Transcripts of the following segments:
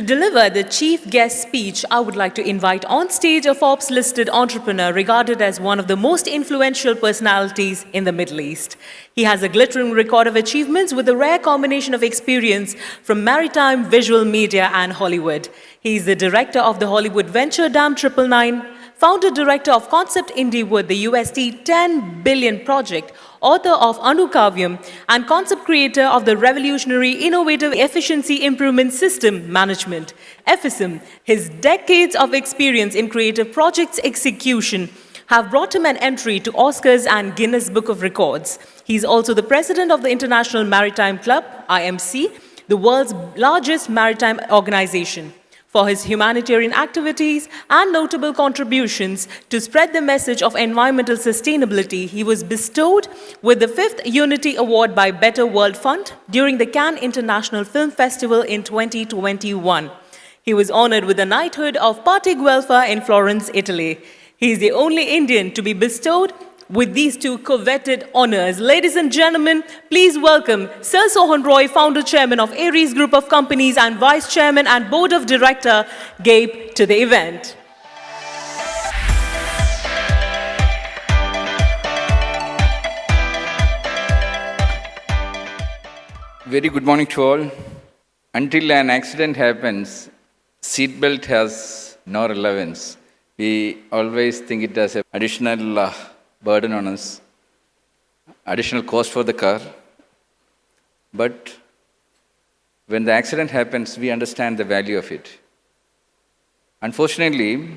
To deliver the chief guest speech, I would like to invite on stage a Forbes-listed entrepreneur regarded as one of the most influential personalities in the Middle East. He has a glittering record of achievements with a rare combination of experience from maritime, visual media, and Hollywood. He is the director of the Hollywood venture Dam 999, founder-director of Concept Indiewood, the USD 10 billion project, author of Anukavyam, and concept creator of the revolutionary Innovative Efficiency Improvement System Management, EFISM. His decades of experience in creative projects execution have brought him an entry to Oscars and Guinness Book of Records. He's also the president of the International Maritime Club, IMC, the world's largest maritime organization. For his humanitarian activities and notable contributions to spread the message of environmental sustainability, he was bestowed with the 5th Unity Award by Better World Fund during the Cannes International Film Festival in 2021. He was honored with the knighthood of Parte Guelfa in Florence, Italy. He is the only Indian to be bestowed with these two coveted honors. Ladies and gentlemen, please welcome Sir Sohan Roy, founder chairman of Aries Group of Companies and vice chairman and board of director, GAIP, to the event. Very good morning to all. Until an accident happens, seatbelt has no relevance. We always think it as an additional burden on us, additional cost for the car. But when the accident happens, we understand the value of it. Unfortunately,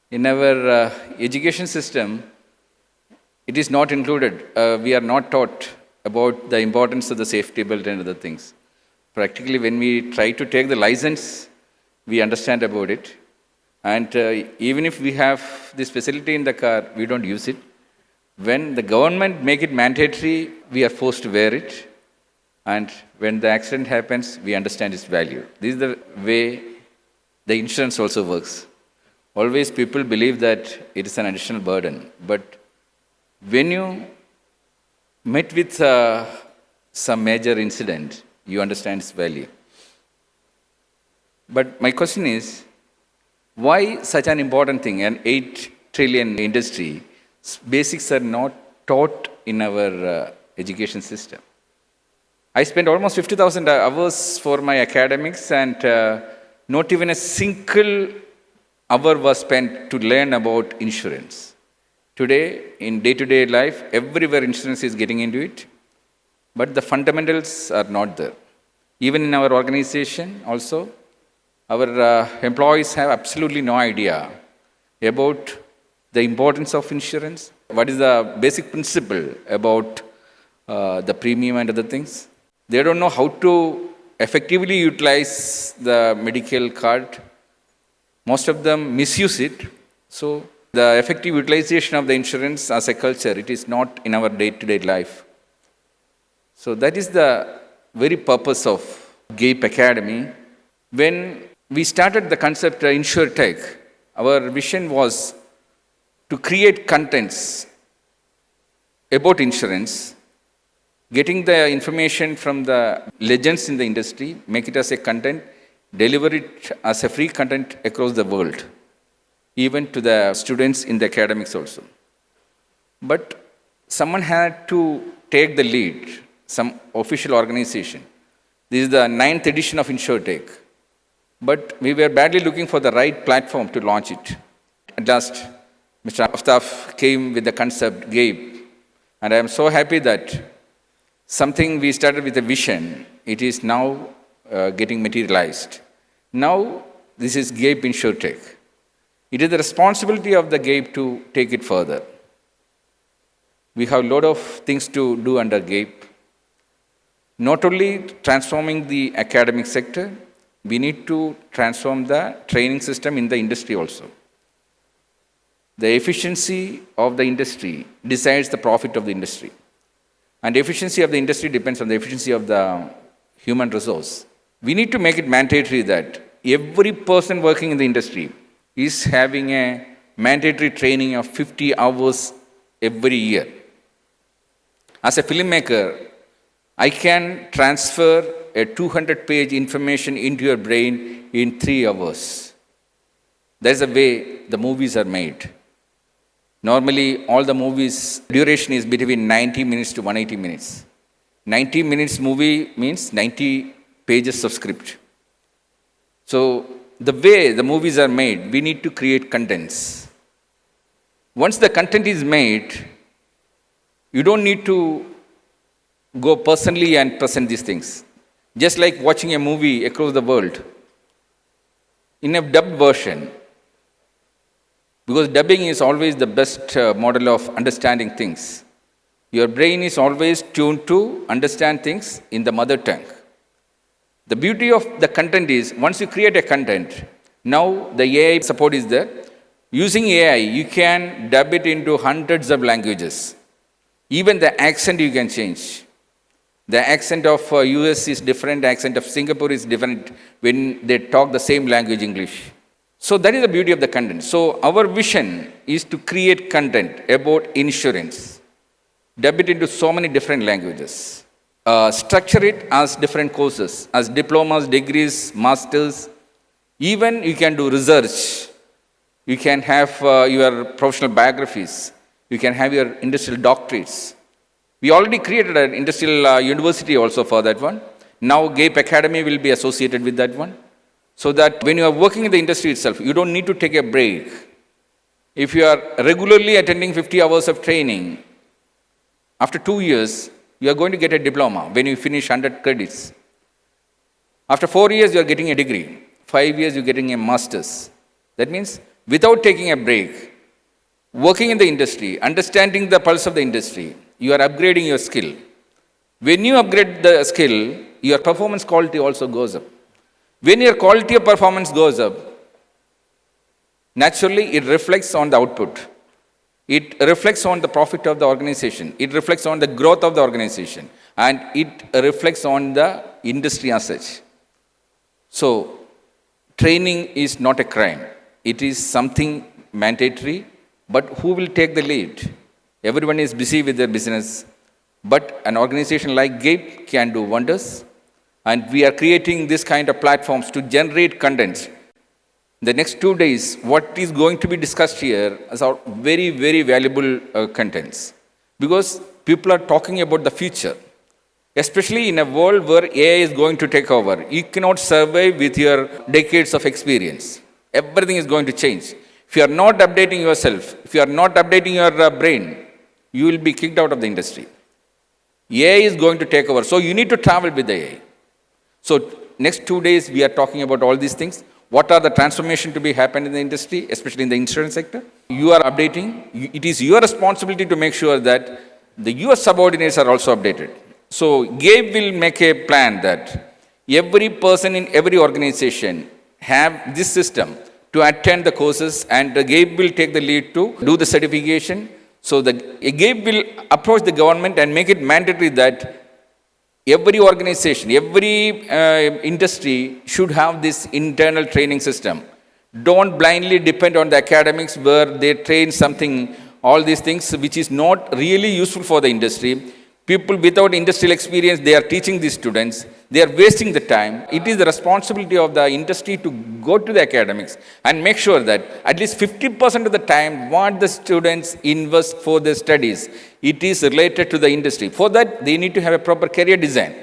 in our education system, it is not included. We are not taught about the importance of the safety belt and other things. Practically, when we try to take the license, we understand about it. And even if we have this facility in the car, we don't use it. When the government make it mandatory, we are forced to wear it. And when the accident happens, we understand its value. This is the way the insurance also works. Always people believe that it is an additional burden. But when you met with some major incident, you understand its value. But my question is, why such an important thing, an 8 trillion industry, basics are not taught in our education system? I spent almost 50,000 hours for my academics and not even a single hour was spent to learn about insurance. Today, in day-to-day life, everywhere insurance is getting into it, but the fundamentals are not there. Even in our organization also, our employees have absolutely no idea about the importance of insurance, what is the basic principle about the premium and other things. They don't know how to effectively utilize the medical card. Most of them misuse it. So the effective utilization of the insurance as a culture, it is not in our day-to-day life. So that is the very purpose of GAIP Academy. When we started the concept InsureTek, our vision was to create contents about insurance, getting the information from the legends in the industry, make it as a content, deliver it as a free content across the world, even to the students in the academics also. But someone had to take the lead, some official organization. This is the 9th edition of InsureTek. But we were badly looking for the right platform to launch it. At last, Mr. Aftaf came with the concept GAIP. And I am so happy that something we started with a vision, it is now getting materialized. Now, this is GAIP InsureTek. It is the responsibility of the GAIP to take it further. We have a lot of things to do under GAIP. Not only transforming the academic sector, we need to transform the training system in the industry also. The efficiency of the industry decides the profit of the industry. And the efficiency of the industry depends on the efficiency of the human resource. We need to make it mandatory that every person working in the industry is having a mandatory training of 50 hours every year. As a filmmaker, I can transfer a 200-page information into your brain in 3 hours. That's the way the movies are made. Normally, all the movies' duration is between 90 minutes to 180 minutes. 90 minutes movie means 90 pages of script. So, the way the movies are made, we need to create contents. Once the content is made, you don't need to go personally and present these things. Just like watching a movie across the world, in a dubbed version, because dubbing is always the best model of understanding things. Your brain is always tuned to understand things in the mother tongue. The beauty of the content is, once you create a content, now the AI support is there. Using AI, you can dub it into hundreds of languages. Even the accent you can change. The accent of US is different, the accent of Singapore is different when they talk the same language, English. So that is the beauty of the content. So our vision is to create content about insurance. Dub it into so many different languages. Structure it as different courses, as diplomas, degrees, masters. Even you can do research. You can have your professional biographies. You can have your industrial doctorates. We already created an industrial university also for that one. Now GAIP Academy will be associated with that one. So that when you are working in the industry itself, you don't need to take a break. If you are regularly attending 50 hours of training, after 2 years, you are going to get a diploma when you finish 100 credits. After 4 years, you are getting a degree. 5 years, you are getting a master's. That means without taking a break, working in the industry, understanding the pulse of the industry, you are upgrading your skill. When you upgrade the skill, your performance quality also goes up. When your quality of performance goes up, naturally it reflects on the output. It reflects on the profit of the organization. It reflects on the growth of the organization. And it reflects on the industry as such. So, training is not a crime. It is something mandatory, but who will take the lead? Everyone is busy with their business, but an organization like GAIP can do wonders, and we are creating this kind of platforms to generate contents. The next 2 days, what is going to be discussed here are very, very valuable contents, because people are talking about the future, especially in a world where AI is going to take over. You cannot survive with your decades of experience. Everything is going to change. If you are not updating yourself, if you are not updating your brain, you will be kicked out of the industry. AI is going to take over. So you need to travel with the AI. So next 2 days, we are talking about all these things. What are the transformation to be happened in the industry, especially in the insurance sector? You are updating. It is your responsibility to make sure that your subordinates are also updated. So GAIP will make a plan that every person in every organization have this system to attend the courses, and the GAIP will take the lead to do the certification. So the GAIP will approach the government and make it mandatory that every organization, every industry should have this internal training system. Don't blindly depend on the academics where they train something, all these things which is not really useful for the industry. People without industrial experience, they are teaching these students. They are wasting the time. It is the responsibility of the industry to go to the academics and make sure that at least 50% of the time what the students invest for their studies, it is related to the industry. For that, they need to have a proper career design.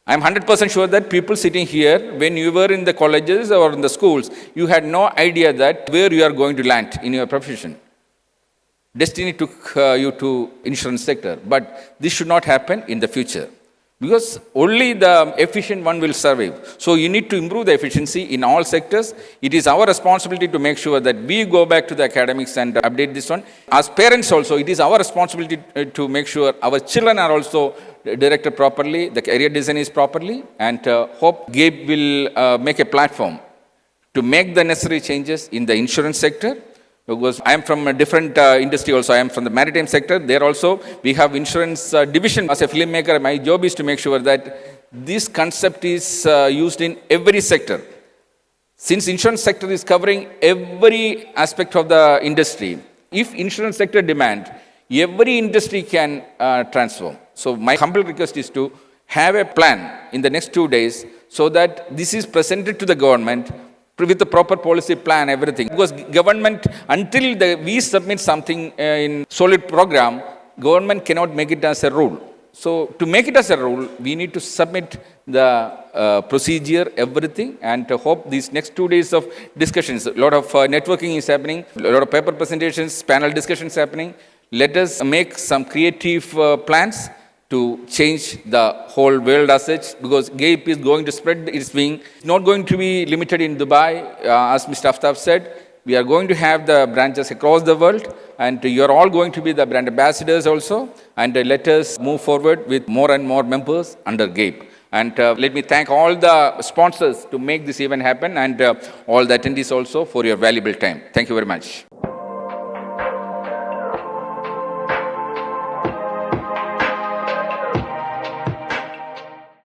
I am 100% sure that people sitting here, when you were in the colleges or in the schools, you had no idea that where you are going to land in your profession. Destiny took you to insurance sector, but this should not happen in the future, because only the efficient one will survive. So you need to improve the efficiency in all sectors. It is our responsibility to make sure that we go back to the academics and update this one. As parents also, it is our responsibility to make sure our children are also directed properly, the career design is properly, and hope GAIP will make a platform to make the necessary changes in the insurance sector. Because I am from a different industry also. I am from the maritime sector. There also, we have insurance division. As a filmmaker, my job is to make sure that this concept is used in every sector. Since insurance sector is covering every aspect of the industry, if insurance sector demand, every industry can transform. So my humble request is to have a plan in the next 2 days so that this is presented to the government with the proper policy plan, everything. Because government, until we submit something in solid program, government cannot make it as a rule. So to make it as a rule, we need to submit the procedure, everything, and to hope these next 2 days of discussions, a lot of networking is happening, a lot of paper presentations, panel discussions happening. Let us make some creative plans to change the whole world as such, because GAIP is going to spread its wing. It's not going to be limited in Dubai, as Mr. Aftab said. We are going to have the branches across the world, and you are all going to be the brand ambassadors also. And let us move forward with more and more members under GAIP. And let me thank all the sponsors to make this event happen, and all the attendees also for your valuable time. Thank you very much.